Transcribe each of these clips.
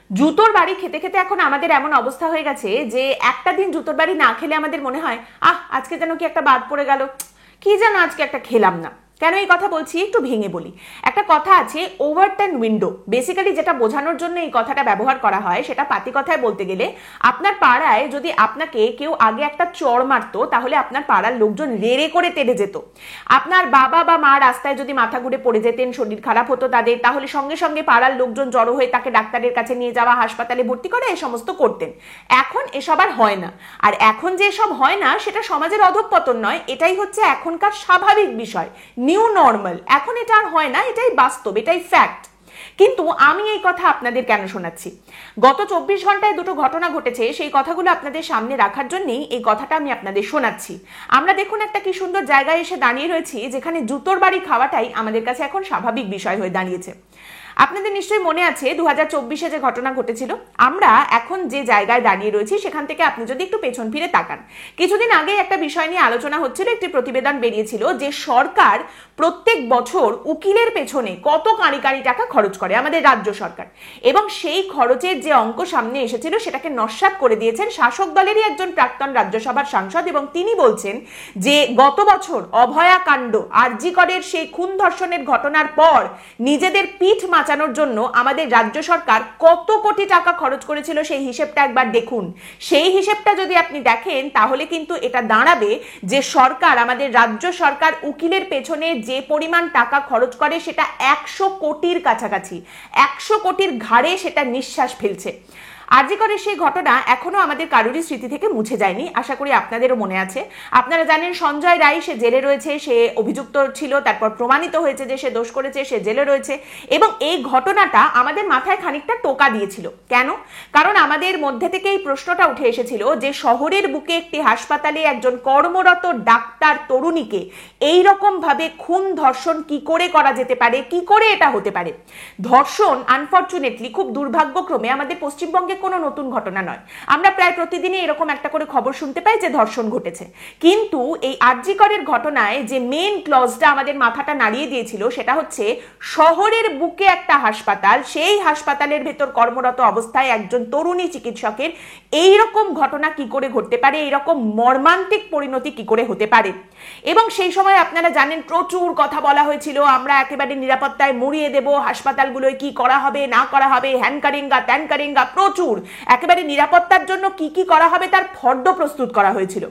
জুতোর বাড়ি খেতে খেতে এখন আমাদের এমন অবস্থা হয়ে গেছে যে একটা দিন জুতোর বাড়ি না খেলে আমাদের মনে হয় আজকে যেন কি একটা বাদ পড়ে গেল, কি যেন আজকে একটা খেলাম না। কেন এই কথা বলছি একটু ভেঙে বলি। একটা কথা আছে ওভারটার্ন উইন্ডো, বেসিক্যালি যেটা বোঝানোর জন্য এই কথাটা ব্যবহার করা হয় সেটা পাতি কথায় বলতে গেলে আপনার পাড়ায় যদি আপনাকে কেউ আগে একটা চড় মারতো তাহলে আপনার পাড়ার লোকজন রেড়ে করে তেড়ে যেত। আপনার বাবা বা মা রাস্তায় যদি মাথা ঘুরে পড়ে যেতেন, শরীর খারাপ হতো তাদের, তাহলে সঙ্গে সঙ্গে পাড়ার লোকজন জড়ো হয়ে তাকে ডাক্তারের কাছে নিয়ে যাওয়া, হাসপাতালে ভর্তি করা, এই সমস্ত করতেন। এখন এসব আর হয় না। আর এখন যে এসব হয় না সেটা সমাজের অধঃপতন নয়, এটাই হচ্ছে এখনকার স্বাভাবিক বিষয়, নিউ নর্মাল। এখন এটা আর হয় না, এটাই বাস্তব, এটাই ফ্যাক্ট। কিন্তু আমি এই কথা আপনাদের কেন শোনাচ্ছি? গত 24 ঘন্টায় দুটো ঘটনা ঘটেছে, সেই কথাগুলো আপনাদের সামনে রাখার জন্যই এই কথাটা আমি আপনাদের শোনাচ্ছি। আমরা দেখুন একটা কি সুন্দর জায়গায় এসে দাঁড়িয়ে রয়েছি যেখানে জুতোর বাড়ি খাওয়াটাই আমাদের কাছে এখন স্বাভাবিক বিষয় হয়ে দাঁড়িয়েছে। আপনাদের নিশ্চয়ই মনে আছে 2024-এ যে ঘটনা ঘটেছিল। আমরা এখন যে জায়গায় দাঁড়িয়ে রয়েছি সেখান থেকে আপনি যদি একটু পেছন ফিরে তাকান, কিছুদিন আগে একটা বিষয় নিয়ে আলোচনা হচ্ছিল, একটি প্রতিবেদন বেরিয়েছিল যে সরকার প্রত্যেক বছর উকিলের পেছনে কত কাঁড়ি কাঁড়ি টাকা খরচ করে, আমাদের রাজ্য সরকার। এবং সেই খরচের যে অঙ্ক সামনে এসেছিল সেটাকে নস্যাৎ করে দিয়েছেন শাসক দলেরই একজন প্রাক্তন রাজ্যসভার সাংসদ, এবং তিনি বলছেন যে গত বছর অভয়াকাণ্ড, আরজি করের সেই খুন ধর্ষণের ঘটনার পর নিজেদের পিঠ বাঁচানোর জন্য আমাদের রাজ্য সরকার কত কোটি টাকা খরচ করেছিল সেই হিসেবটা একবার দেখুন। সেই হিসেবটা যদি আপনি দেখেন তাহলে কিন্তু এটা দাঁড়াবে যে সরকার, আমাদের রাজ্য সরকার উকিলের পেছনে যে পরিমাণ টাকা খরচ করে সেটা 100 কোটির কাছাকাছি, 100 কোটির ঘাড়ে সেটা নিঃশ্বাস ফেলছে। আরজি করের সেই ঘটনা এখনো আমাদের কারোরই স্মৃতি থেকে মুছে যায়নি, আশা করি আপনাদেরও মনে আছে। আপনারা জানেন সঞ্জয় রায় সে জেলে রয়েছে, সে অভিযুক্ত ছিল, তারপর প্রমাণিত হয়েছে যে সে দোষ করেছে, সে জেলে রয়েছে। এবং এই ঘটনাটা আমাদের মাথায় খানিকটা টোকা দিয়েছিল। কেন? কারণ আমাদের মধ্যে থেকে এই প্রশ্নটা উঠে এসেছিল যে শহরের বুকে একটি হাসপাতালে একজন কর্মরত ডাক্তার তরুণীকে এই রকম ভাবে খুন ধর্ষণ কি করে করা যেতে পারে, কি করে এটা হতে পারে। ধর্ষণ আনফরচুনেটলি, খুব দুর্ভাগ্যক্রমে আমাদের পশ্চিমবঙ্গে কোনো নতুন ঘটনা নয়। আমরা প্রায় প্রতিদিনই এরকম একটা করে খবর শুনতে পাই যে ধর্ষণ ঘটেছে। কিন্তু এই আরজি করের ঘটনায় যে মেইন ক্লজটা আমাদের মাথাটা নাড়িয়ে দিয়েছিল সেটা হচ্ছে শহরের বুকে একটা হাসপাতাল, সেই হাসপাতালের ভেতর কর্মরত অবস্থায় একজন তরুণী চিকিৎসকের এই রকম ঘটনা কি করে ঘটতে পারে, এইরকম মর্মান্তিক পরিণতি কি করে হতে পারে। এবং সেই সময় আপনারা জানেন প্রচুর কথা বলা হয়েছিল, আমরা একেবারে নিরাপত্তায় মুড়িয়ে দেব, হাসপাতালগুলোয় কি করা হবে না করা হবে, হ্যান কারেঙ্গা ত্যান কারেঙ্গা, প্রচুর একেবারে নিরাপত্তার জন্য কি কি করা হবে তার ফর্দ প্রস্তুত করা হয়েছিল।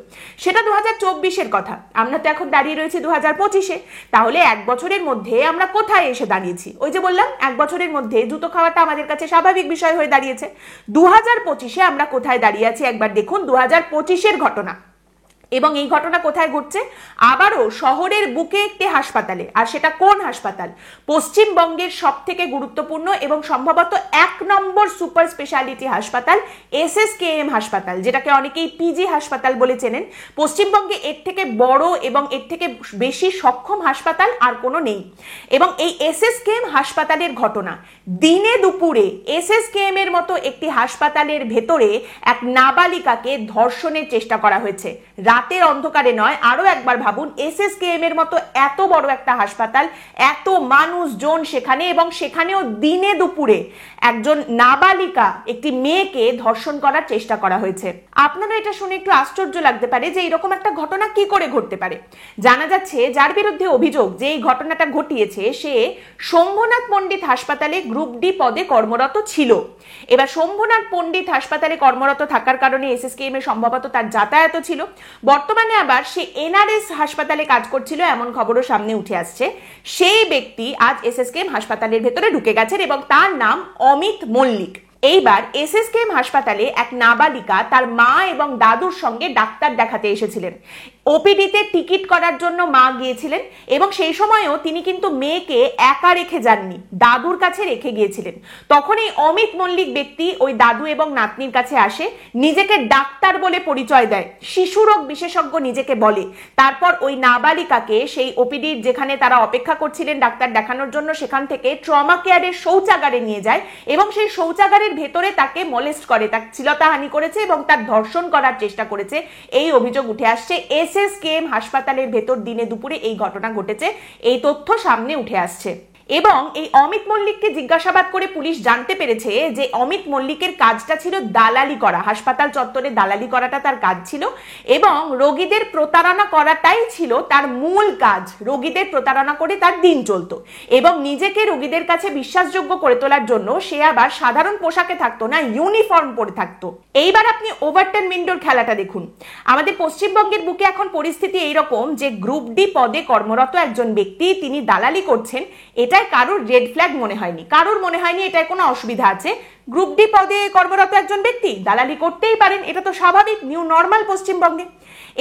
সেটা 2024-এর কথা। আমরা তো এখন দাঁড়িয়ে রয়েছি 2025-এ। তাহলে এক বছরের মধ্যে আমরা কোথায় এসে দাঁড়িয়েছি? ওই যে বললাম এক বছরের মধ্যে জুতো খাওয়াটা আমাদের কাছে স্বাভাবিক বিষয় হয়ে দাঁড়িয়েছে। 2025-এ আমরা কোথায় দাঁড়িয়ে আছি একবার দেখুন, 2025-এর ঘটনা। এবং এই ঘটনা কোথায় ঘটছে? আবারও শহরের বুকে একটি হাসপাতালে। আর সেটা কোন হাসপাতাল? পশ্চিমবঙ্গের সব থেকে গুরুত্বপূর্ণ এবং সম্ভবত 1 নম্বর সুপার স্পেশালিটি হাসপাতাল SSKM হাসপাতাল, যেটাকে অনেকেই পিজি হাসপাতাল বলে চেনেন। পশ্চিমবঙ্গে এর থেকে বড় এবং এর থেকে বেশি সক্ষম হাসপাতাল আর কোনো নেই। এবং এই SSKM হাসপাতালের ঘটনা, দিনে দুপুরে SSKM এর মতো একটি হাসপাতালের ভেতরে এক নাবালিকাকে ধর্ষণের চেষ্টা করা হয়েছে। রাতের অন্ধকারে নয়, আরো একবার ভাবুন, SSKM এর মতো এত বড় একটা হাসপাতাল, এত মানুষজন সেখানে, এবং সেখানেও দিনে দুপুরে একজন নাবালিকা, একটি মেয়েকে ধর্ষণ করার চেষ্টা করা হয়েছে। আপনারা এটা শুনে একটু আশ্চর্য লাগতে পারে যে এরকম একটা ঘটনা কি করে ঘটতে পারে। জানা যাচ্ছে যার বিরুদ্ধে অভিযোগ যে এই ঘটনাটা ঘটিয়েছে সে শম্ভুনাথ পণ্ডিত হাসপাতালে গ্রুপ ডি পদে কর্মরত ছিল। এবার শম্ভুনাথ পণ্ডিত হাসপাতালে কর্মরত থাকার কারণে SSKM এ সম্ভবত তার যাতায়াত ছিল। বর্তমানে আবার সে NRS হাসপাতালে কাজ করছিল এমন খবরও সামনে উঠে আসছে। সেই ব্যক্তি আজ SSKM হাসপাতালের ভেতরে ঢুকে গেছেন এবং তার নাম অমিত মল্লিক। এইবার SSKM হাসপাতালে এক নাবালিকা তার মা এবং দাদুর সঙ্গে ডাক্তার দেখাতে এসেছিলেন। ওপিডিতে টিকিট করার জন্য মা গিয়েছিলেন এবং সেই সময়ও তিনি কিন্তু মেয়েকে একা রেখে যাননি, দাদুর কাছে রেখে গিয়েছিলেন। তখন এই অমিত মল্লিক ব্যক্তি ওই দাদু এবং নাতনির কাছে আসে, নিজেকে ডাক্তার বলে পরিচয় দেয়, শিশুরোগ বিশেষজ্ঞ নিজেকে বলে। তারপর ওই নাবালিকাকে সেই ওপিডির যেখানে তারা অপেক্ষা করছিলেন ডাক্তার দেখানোর জন্য সেখান থেকে ট্রমা কেয়ারের শৌচাগারে নিয়ে যায় এবং সেই শৌচাগারের ভেতরে তাকে মলেস্ট করে, তার শ্লীলতাহানি করেছে এবং তার ধর্ষণ করার চেষ্টা করেছে। এই অভিযোগ উঠে আসছে। SSKM হাসপাতালের ভেতর দিনে দুপুরে এই ঘটনা ঘটেছে, এই তথ্য সামনে উঠে আসছে। এবং এই অমিত মল্লিককে জিজ্ঞাসাবাদ করে পুলিশ জানতে পেরেছে যে অমিত মল্লিকের কাজটা ছিল দালালি করা, হাসপাতাল চত্বরে দালালি করাটা তার কাজ ছিল এবং রোগীদের প্রতারণা করাটাই ছিল তার মূল কাজ। রোগীদের প্রতারণা করে তার দিন চলতো এবং নিজেকে রোগীদের কাছে বিশ্বাসযোগ্য করে তোলার জন্য সে আবার সাধারণ পোশাকে থাকতো না, ইউনিফর্ম পরে থাকতো। এইবার আপনি ওভারটন উইন্ডোর খেলাটা দেখুন। আমাদের পশ্চিমবঙ্গের বুকে এখন পরিস্থিতি এইরকম যে গ্রুপ ডি পদে কর্মরত একজন ব্যক্তি তিনি দালালি করছেন, এটাই কারোর রেড ফ্ল্যাগ মনে হয়নি, কারোর মনে হয়নি এটার কোনো অসুবিধা আছে। গ্রুপ ডি পদে কর্মরত একজন ব্যক্তি দালালি করতেই পারেন, এটা তো স্বাভাবিক, নিউ নর্মাল পশ্চিমবঙ্গে।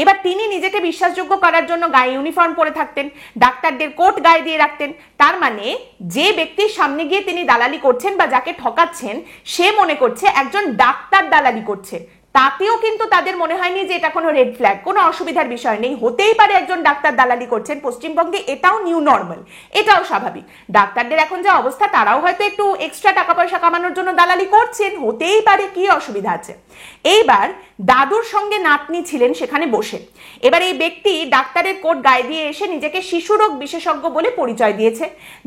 এবার তিনি নিজেকে বিশ্বাসযোগ্য করার জন্য গায়ে ইউনিফর্ম পরে থাকতেন, ডাক্তারদের কোট গায়ে দিয়ে রাখতেন। তার মানে যে ব্যক্তির সামনে গিয়ে তিনি দালালি করছেন বা যাকে ঠকাচ্ছেন সে মনে করছে একজন ডাক্তার দালালি করছে, তাতেও কিন্তু তাদের মনে হয়নি যে এটা কোনো রেড ফ্ল্যাগ, কোনো অসুবিধার বিষয় নেই, হতেই পারে একজন ডাক্তার দালালি করছেন পশ্চিমবঙ্গে, এটাও নিউ নর্মাল, এটাও স্বাভাবিক। ডাক্তারদের এখন যে অবস্থা তারাও হয়তো একটু এক্সট্রা টাকা পয়সা কামানোর জন্য দালালি করছেন, হতেই পারে, কি অসুবিধা আছে। এইবার দাদুর সঙ্গে নাতনি ছিলেন সেখানে বসে। এবার এই ব্যক্তি ডাক্তারের কোট গায়ে দিয়ে এসে নিজেকে শিশুরোগ বিশেষজ্ঞ বলে পরিচয় দিয়েছে।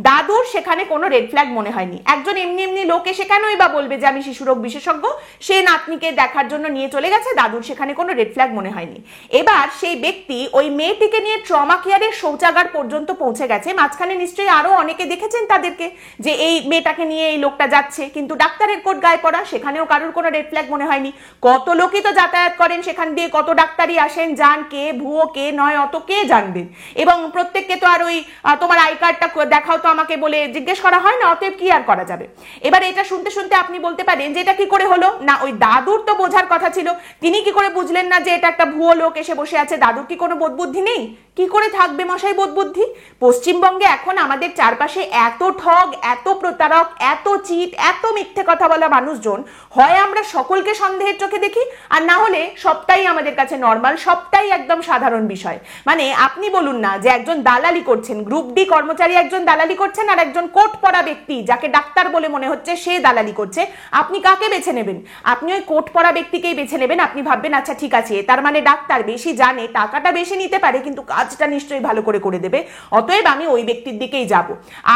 দাদুর সেখানে কোনো রেড ফ্ল্যাগ মনে হয়নি। একজন এমনি এমনি লোক এসে কেনই বা বলবে যে আমি শিশুরোগ বিশেষজ্ঞ, সে নাতনিকে দেখার জন্য নিয়ে চলে গেছে, দাদুর সেখানে কোনো রেড ফ্ল্যাগ মনে হয়নি। এবার সেই ব্যক্তি ওই মেয়েটিকে নিয়ে ট্রমা কেয়ারের শৌচাগার পর্যন্ত পৌঁছে গেছে। মাঝখানে নিশ্চয়ই আরো অনেকে দেখেছেন তাদেরকে যে এই মেয়েটাকে নিয়ে এই লোকটা যাচ্ছে, কিন্তু ডাক্তারের কোট গায়ে পড়া, সেখানেও কারোর কোনো রেড ফ্ল্যাগ মনে হয়নি। কত লোকই তো যাতায়াত করেন সেখান দিয়ে, কত ডাক্তারই আসেন যান, কে ভুয়ো কে নয় অত কে জানবেন, এবং প্রত্যেককে তো আর ওই তোমার আই কার্ডটা দেখাও তো আমাকে বলে জিজ্ঞেস করা হয় না, অতএব কি আর করা যাবে। এবার এটা শুনতে শুনতে আপনি বলতে পারেন যে এটা কি করে হলো, না ওই দাদুর তো বোঝার কথা ছিল, তিনি কি করে বুঝলেন না যে এটা একটা ভুয়ো লোক এসে বসে আছে, দাদুর কি কোনো বোধবুদ্ধি নেই? কি করে থাকবে মশাই বোধবুদ্ধি? পশ্চিমবঙ্গে এখন আমাদের চারপাশে এত ঠগ, এত প্রতারক, এত চিট, এত মিথ্যে কথা বলা মানুষজন, হয় আমরা সকলকে সন্দেহের চোখে দেখি আর না হলে সবটাই আমাদের কাছে নর্মাল, সবটাই একদম সাধারণ বিষয়। মানে আপনি বলুন না যে একজন দালালি করছেন, গ্রুপ ডি কর্মচারী একজন দালালি করছেন আর একজন কোট পরা ব্যক্তি যাকে ডাক্তার বলে মনে হচ্ছে সে দালালি করছে, আপনি কাকে বেছে নেবেন? আপনি ওই কোট পরা ব্যক্তিকেই বেছে নেবেন। আপনি ভাববেন আচ্ছা ঠিক আছে, তার মানে ডাক্তার বেশি জানে, টাকাটা বেশি নিতে পারে, কিন্তু কাজটা নিশ্চয়ই ভালো করে করে দেবে, অতএব আমি ওই ব্যক্তির দিকেই যাব।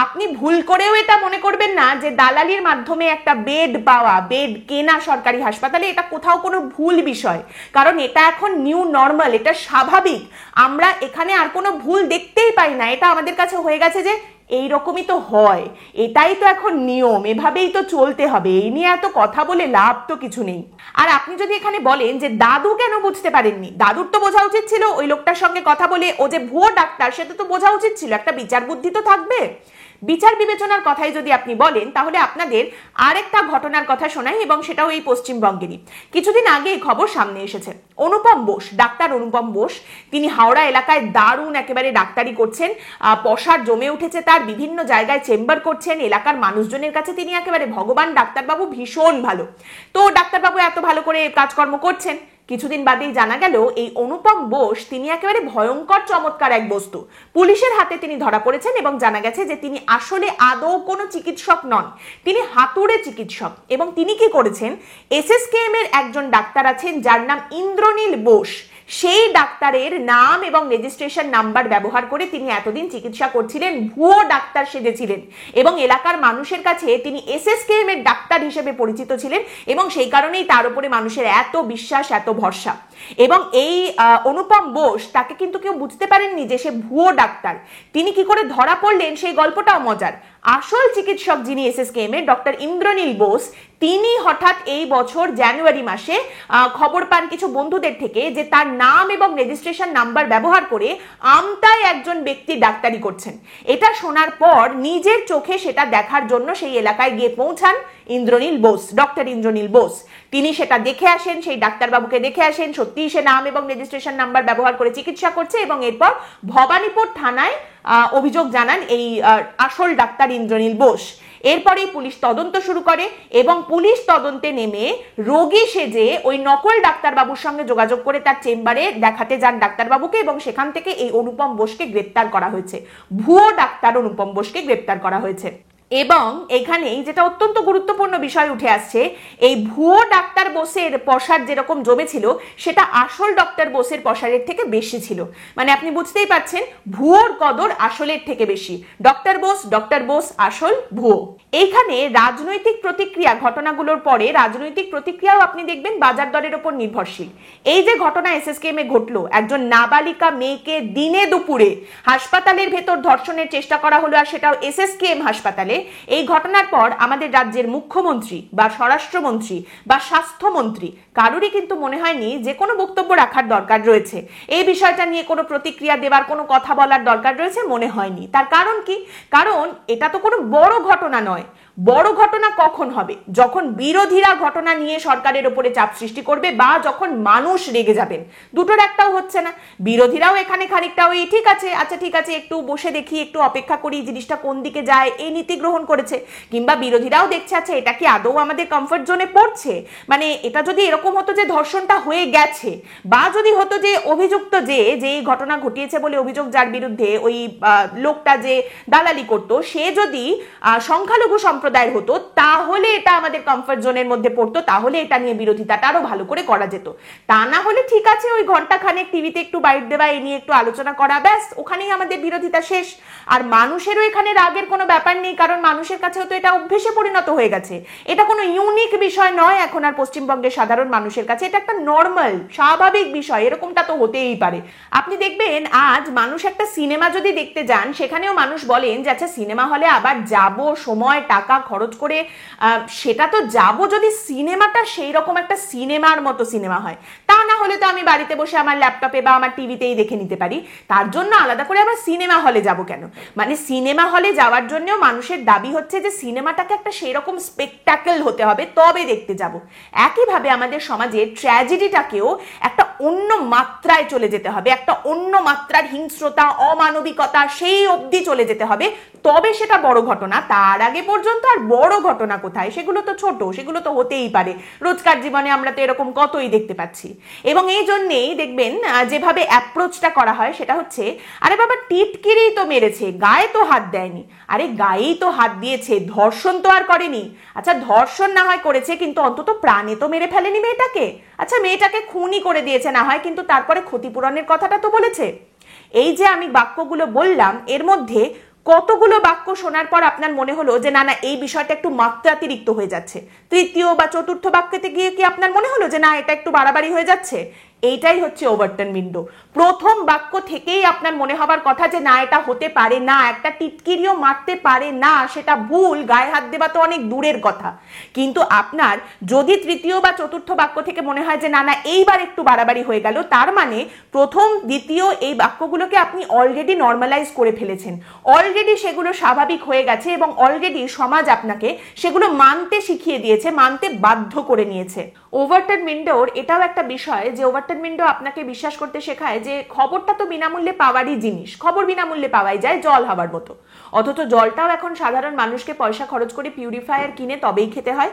আপনি ভুল করেও এটা মনে করবেন না যে দালালির মাধ্যমে একটা বেড পাওয়া, বেড কেনা সরকারি হাসপাতালে, এটা কোথাও কোনো ভুল বিষয়, কারণ এটা এখন নিউ নর্মাল, এটা স্বাভাবিক। আমরা এখানে আর কোনো ভুল দেখতেই পাই না, এটা আমাদের কাছে হয়ে গেছে যে এইরকমই তো হয়, এটাই তো এখন নিয়ম, এভাবেই তো চলতে হবে, এই নিয়ে এত কথা বলে লাভ তো কিছু নেই। আর আপনি যদি এখানে বলেন যে দাদু কেন বুঝতে পারেননি, দাদুর তো বোঝা উচিত ছিল ওই লোকটার সঙ্গে কথা বলে ও যে ভুয়ো ডাক্তার সেটা তো বোঝা উচিত ছিল, একটা বিচার বুদ্ধি তো থাকবে। বিচার বিবেচনার কথাই যদি আপনি বলেন তাহলে আপনাদের আরেকটা ঘটনার কথা শোনাই, এবং সেটাও এই পশ্চিমবঙ্গেরই। কিছুদিন আগে এই খবর সামনে এসেছে, অনুপম বোস, ডাক্তার অনুপম বোস, তিনি হাওড়া এলাকায় দারুণ একেবারে ডাক্তারি করছেন, পসার জমে উঠেছে তার, বিভিন্ন জায়গায় চেম্বার করছেন, এলাকার মানুষজনের কাছে তিনি একেবারে ভগবান, ডাক্তারবাবু ভীষণ ভালো। তো ডাক্তারবাবু এত ভালো করে কাজকর্ম করছেন, কিছুদিন বাদেই জানা গেল এই অনুপম বোস তিনি একেবারে ভয়ঙ্কর চমৎকার এক বস্তু, পুলিশের হাতে তিনি ধরা পড়েছেন এবং জানা গেছে যে তিনি আসলে আদৌ কোনো চিকিৎসক নন, তিনি হাতুড়ে চিকিৎসক। এবং তিনি কি করেছেন, এসএসকেএম এর একজন ডাক্তার আছেন যার নাম ইন্দ্রনীল বোস, সেই ডাক্তারের নাম এবং রেজিস্ট্রেশন নাম্বার ব্যবহার করে তিনি এতদিন চিকিৎসা করছিলেন, ভুয়ো ডাক্তার সেজেছিলেন এবং এলাকার মানুষের কাছে তিনি এসএসকেএম এর ডাক্তার হিসেবে পরিচিত ছিলেন এবং সেই কারণেই তার উপরে মানুষের এত বিশ্বাস, এত ভরসা। এবং এই অনুপম বোস, তাকে কিন্তু কেউ বুঝতে পারেননি যে সে ভুয়ো ডাক্তার। তিনি কি করে ধরা পড়লেন সেই গল্পটাও মজার। আসল চিকিৎসক যিনি এসএসকেএম এর ডক্টর ইন্দ্রনীল বোস, তিনি হঠাৎ এই বছর জানুয়ারি মাসে খবর পান কিছু বন্ধুদের থেকে যে তার নাম এবং রেজিস্ট্রেশন নাম্বার ব্যবহার করে আমতায় একজন ব্যক্তি ডাক্তারি করছেন। এটা শোনার পর নিজের চোখে সেটা দেখার জন্য সেই এলাকায় গিয়ে পৌঁছান ইন্দ্রনীল বোস, ডক্টর ইন্দ্রনীল বোস। তিনি সেটা দেখে আসেন, সেই ডাক্তারবাবুকে দেখে আসেন, সত্যিই সে নাম এবং রেজিস্ট্রেশন নাম্বার ব্যবহার করে চিকিৎসা করছে, এবং এরপর ভবানীপুর থানায় অভিযোগ জানান এই আসল ডাক্তার ইন্দ্রনীল বোস। এরপরেই পুলিশ তদন্ত শুরু করে এবং পুলিশ তদন্তে নেমে রোগী সেজে ওই নকল ডাক্তারবাবুর সঙ্গে যোগাযোগ করে তার চেম্বারে দেখাতে যান ডাক্তারবাবুকে, এবং সেখান থেকে এই অনুপম বোসকে গ্রেপ্তার করা হয়েছে, ভুয়ো ডাক্তার অনুপম বোসকে গ্রেপ্তার করা হয়েছে। এবং এখানেই যেটা অত্যন্ত গুরুত্বপূর্ণ বিষয় উঠে আসছে, এই ভুয়ো ডাক্তার বোসের পসার যেরকম জমেছিল সেটা আসল ডক্টর বোসের পসারের থেকে বেশি ছিল। মানে আপনি বুঝতেই পারছেন ভুয়োর কদর আসলের থেকে বেশি। ডক্টর বোস আসল, ভুয়ো। এইখানে রাজনৈতিক প্রতিক্রিয়া, ঘটনাগুলোর পরে রাজনৈতিক প্রতিক্রিয়াও আপনি দেখবেন বাজার দরের উপর নির্ভরশীল। এই যে ঘটনা এসএসকেএম এ ঘটলো, একজন নাবালিকা মেয়েকে দিনে দুপুরে হাসপাতালের ভেতর ধর্ষণের চেষ্টা করা হলো, আর সেটাও এসএসকেএম হাসপাতালে। এই ঘটনার পর আমাদের রাজ্যের মুখ্যমন্ত্রী বা স্বরাষ্ট্রমন্ত্রী বা স্বাস্থ্যমন্ত্রী কারোরই কিন্তু মনে হয়নি যে কোনো বক্তব্য রাখার দরকার রয়েছে, এই বিষয়টা নিয়ে কোনো প্রতিক্রিয়া দেওয়ার, কোনো কথা বলার দরকার রয়েছে মনে হয়নি। তার কারণ কি? কারণ এটা তো কোনো বড় ঘটনা নয়। বড় ঘটনা কখন হবে? যখন বিরোধীরা ঘটনা নিয়ে সরকারের উপরে চাপ সৃষ্টি করবে বা যখন মানুষ রেগে যাবেন। দুটোর একটাও হচ্ছে না। বিরোধীরাও এখানে খানিকটা ওই ঠিক আছে, আচ্ছা ঠিক আছে, একটু বসে দেখি, একটু অপেক্ষা করি, জিনিসটা কোন দিকে যায়, এই নীতি গ্রহণ করেছে। কিংবা বিরোধীরাও দেখছে আচ্ছা এটা কি আদৌ আমাদের কমফর্ট জোনে পড়ছে? মানে এটা যদি এরকম হতো যে ধর্ষণটা হয়ে গেছে, বা যদি হতো যে অভিযুক্ত যে এই ঘটনা ঘটিয়েছে বলে অভিযোগ যার বিরুদ্ধে, ওই লোকটা যে দালালি করতো, সে যদি সংখ্যালঘু সম্প্রদায়ের হতো, তাহলে এটা আমাদের কমফর্ট জোনের মধ্যে পড়তো, তাহলে এটা নিয়ে বিরোধিতাটা আরো ভালো করে করা যেত। তা না হলে ঠিক আছে ওই ঘন্টা খানেক টিভিতে একটু বাইট দেওয়া, এ নিয়ে একটু আলোচনা করা, ব্যাস ওখানেই আমাদের বিরোধিতা শেষ। আর মানুষেরও এখানে রাগের কোনো ব্যাপার নেই, কারণ মানুষের কাছেও তো এটা অভ্যেসে পরিণত হয়ে গেছে। এটা কোনো ইউনিক বিষয় নয় এখন আর পশ্চিমবঙ্গের সাধারণ মানুষের কাছে, এটা একটা নর্মাল স্বাভাবিক বিষয়, এরকমটা তো হতেই পারে। আপনি দেখবেন আজ মানুষ একটা সিনেমা যদি দেখতে যান, সেখানেও মানুষ বলেন যে আচ্ছা সিনেমা হলে আবার যাব, সময় টাকা খরচ করে, সেটা তো যাব যদি সিনেমাটা সেই রকম একটা সিনেমার মতো সিনেমা হয়। তা না হলে তো আমি বাড়িতে বসে আমার ল্যাপটপে বা আমার টিভিতেই দেখে নিতে পারি। তার জন্য আলাদা করে আবার সিনেমা হলে যাব কেন? মানে সিনেমা হলে যাওয়ার জন্যও মানুষের দাবি হচ্ছে যে সিনেমাটাকে একটা সেই রকম স্পেকটাকেল হতে হবে তবে দেখতে যাব। একইভাবে আমাদের সমাজে ট্র্যাজেডিটাকেও একটা অন্য মাত্রায় চলে যেতে হবে, একটা অন্য মাত্রার হিংস্রতা, অমানবিকতা সেই অবধি চলে যেতে হবে, তবে সেটা বড় ঘটনা। তার আগে পর্যন্ত আর বড় ঘটনা কোথায়? সেগুলো তো ছোট, সেগুলো তো হতেই পারে। রোজকার জীবনে আমরা তো এরকম কতই দেখতে পাচ্ছি। এবং এই জন্যেই দেখবেন যেভাবে অ্যাপ্রোচটা করা হয় সেটা হচ্ছে, আরে বাবা টিটকিরি তো মেরেছে, গায়ে তো হাত দেয়নি। আরে গায়েই তো হাত দিয়েছে, ধর্ষণ তো আর করেনি। আচ্ছা ধর্ষণ না হয় করেছে, কিন্তু অন্তত প্রাণে তো মেরে ফেলেনি মেয়েটাকে। আচ্ছা মেয়েটাকে খুনই করে দিয়েছে না হয়, কিন্তু তারপরে ক্ষতিপূরণের কথাটা তো বলেছে। এই যে আমি বাক্যগুলো বললাম, এর মধ্যে কতগুলো বাক্য শোনার পর আপনার মনে হলো যে না না এই বিষয়টা একটু মাত্রাতিরিক্ত হয়ে যাচ্ছে? তৃতীয় বা চতুর্থ বাক্যতে গিয়ে কি আপনার মনে হলো যে না এটা একটু বাড়াবাড়ি হয়ে যাচ্ছে? এইটাই হচ্ছে ওভারটার্ন উইন্ডো। প্রথম বাক্য থেকেই আপনার মনে হবার কথা যে না এটা হতে পারে না, একটা টিটকিরিও মারতে পারে না, সেটা ভুল, গায়ে হাত দেওয়া তো অনেক দূরের কথা। কিন্তু আপনার যদি তৃতীয় বা চতুর্থ বাক্য থেকে মনে হয় যে না না এইবার একটু বাড়াবাড়ি হয়ে গেল, তার মানে প্রথম দ্বিতীয় এই বাক্যগুলোকে আপনি অলরেডি নর্মালাইজ করে ফেলেছেন, অলরেডি সেগুলো স্বাভাবিক হয়ে গেছে, এবং অলরেডি সমাজ আপনাকে সেগুলো মানতে শিখিয়ে দিয়েছে, মানতে বাধ্য করে নিয়েছে। ওভারটার্ন উইন্ডোর এটাও একটা বিষয় যে ওভারটার্ন উইন্ডো আপনাকে বিশ্বাস করতে শেখায় যে খবরটা তো বিনামূল্যে পাওয়ারই জিনিস, খবর বিনামূল্যে পাওয়াই যায় জল হওয়ার মতো। অথচ জলটাও এখন সাধারণ মানুষকে পয়সা খরচ করে পিউরিফায়ার কিনে তবেই খেতে হয়।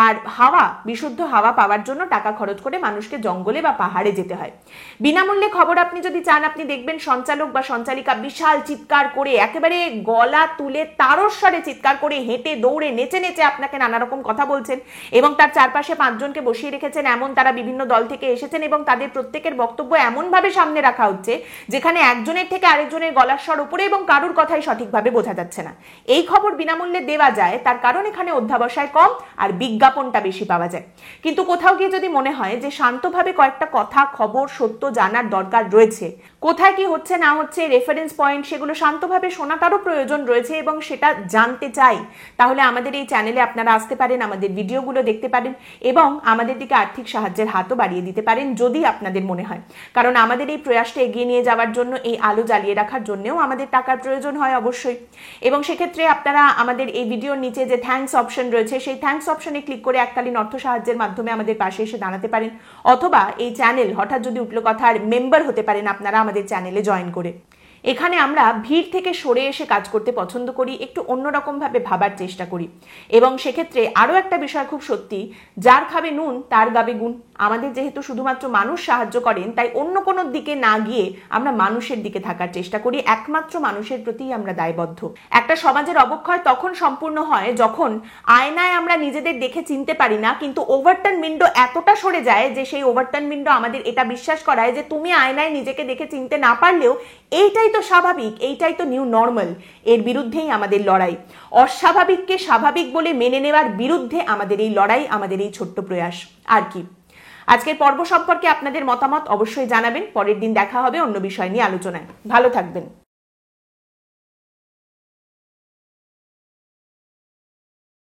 আর হাওয়া, বিশুদ্ধ হাওয়া পাওয়ার জন্য টাকা খরচ করে মানুষকে জঙ্গলে বা পাহাড়ে যেতে হয়। বিনামূল্যে খবর আপনি যদি চান, আপনি দেখবেন সঞ্চালক বা সঞ্চালিকা বিশাল চিৎকার করে, একেবারে গলা তুলে তারস্বরে চিৎকার করে, হেঁটে দৌড়ে নেচে নেচে আপনাকে নানা রকম কথা বলছেন, এবং তার চারপাশে 5 জনকে বসিয়ে রেখেছেন, এমন তারা বিভিন্ন দল থেকে এসেছেন, এবং তাদের প্রত্যেকের বক্তব্য এমন ভাবে সামনে রাখা হচ্ছে যেখানে একজনের থেকে আরেকজনের গলার স্বর উপরে এবং কারুর কথাই সঠিকভাবে বোঝা যাচ্ছে না। এই খবর বিনামূল্যে দেওয়া যায়, তার কারণ এখানে অধ্যাবসায় কম আর বিজ্ঞাপনটা বেশি পাওয়া যায়। কিন্তু কোথাও গিয়ে যদি মনে হয় যে শান্তভাবে কয়েকটা কথা, খবর, সত্য জানার দরকার রয়েছে, কোথায় কি হচ্ছে না হচ্ছে, রেফারেন্স পয়েন্ট, সেগুলো শান্তভাবে শোনাটারও প্রয়োজন রয়েছে, এবং সেটা জানতে চাই, তাহলে আমাদের এই চ্যানেলে আপনারা আসতে পারেন, আমাদের ভিডিওগুলো দেখতে পারেন, এবং আমাদের দিকে আর্থিক সাহায্যের হাতও বাড়িয়ে দিতে পারেন যদি আপনাদের মনে হয়। কারণ আমাদের এই প্রয়াসটা এগিয়ে নিয়ে যাওয়ার জন্য, এই আলো জ্বালিয়ে রাখার জন্যও আমাদের টাকার প্রয়োজন হয় অবশ্যই। এবং সেক্ষেত্রে আপনারা আমাদের এই ভিডিওর নিচে যে থ্যাঙ্কস অপশন রয়েছে, সেই থ্যাঙ্কস অপশনে ক্লিক করে এককালীন অর্থ সাহায্যের মাধ্যমে আমাদের পাশে এসে দাঁড়াতে পারেন, অথবা এই চ্যানেল হঠাৎ যদি উঠলো কথার মেম্বার হতে পারেন আপনারা আমাদের চ্যানেলে জয়েন করে। এখানে আমরা ভিড় থেকে সরে এসে কাজ করতে পছন্দ করি, একটু অন্যরকম ভাবে ভাবার চেষ্টা করি, এবং সেক্ষেত্রে আরো একটা বিষয় খুব সত্যি, যার খাবে নুন তার গাবে গুণ। আমাদের যেহেতু শুধুমাত্র মানুষ সাহায্য করেন, তাই অন্য কোনো দিকে না গিয়ে আমরা মানুষের দিকে থাকার চেষ্টা করি, একমাত্র মানুষের প্রতিই আমরা দায়বদ্ধ। একটা সমাজের অবক্ষয় তখন সম্পূর্ণ হয় যখন আয়নায় আমরা নিজেদের দেখে চিনতে পারি না, কিন্তু ওভারটার্ন উইন্ডো এতটা সরে যায় যে সেই ওভারটার্ন উইন্ডো আমাদের এটা বিশ্বাস করায় যে তুমি আয়নায় নিজেকে দেখে চিনতে না পারলেও এইটাই তো স্বাভাবিক, এইটাই তো নিউ নর্মাল। এর বিরুদ্ধেই আমাদের লড়াই। অস্বাভাবিককে স্বাভাবিক বলে মেনে নেওয়ার বিরুদ্ধে আমাদের এই লড়াই, আমাদের এই ছোট্ট প্রয়াস। আর কি, আজকের পর্ব সম্পর্কে আপনাদের মতামত অবশ্যই জানাবেন। পরের দিন দেখা হবে অন্য বিষয় নিয়ে আলোচনায়। ভালো থাকবেন।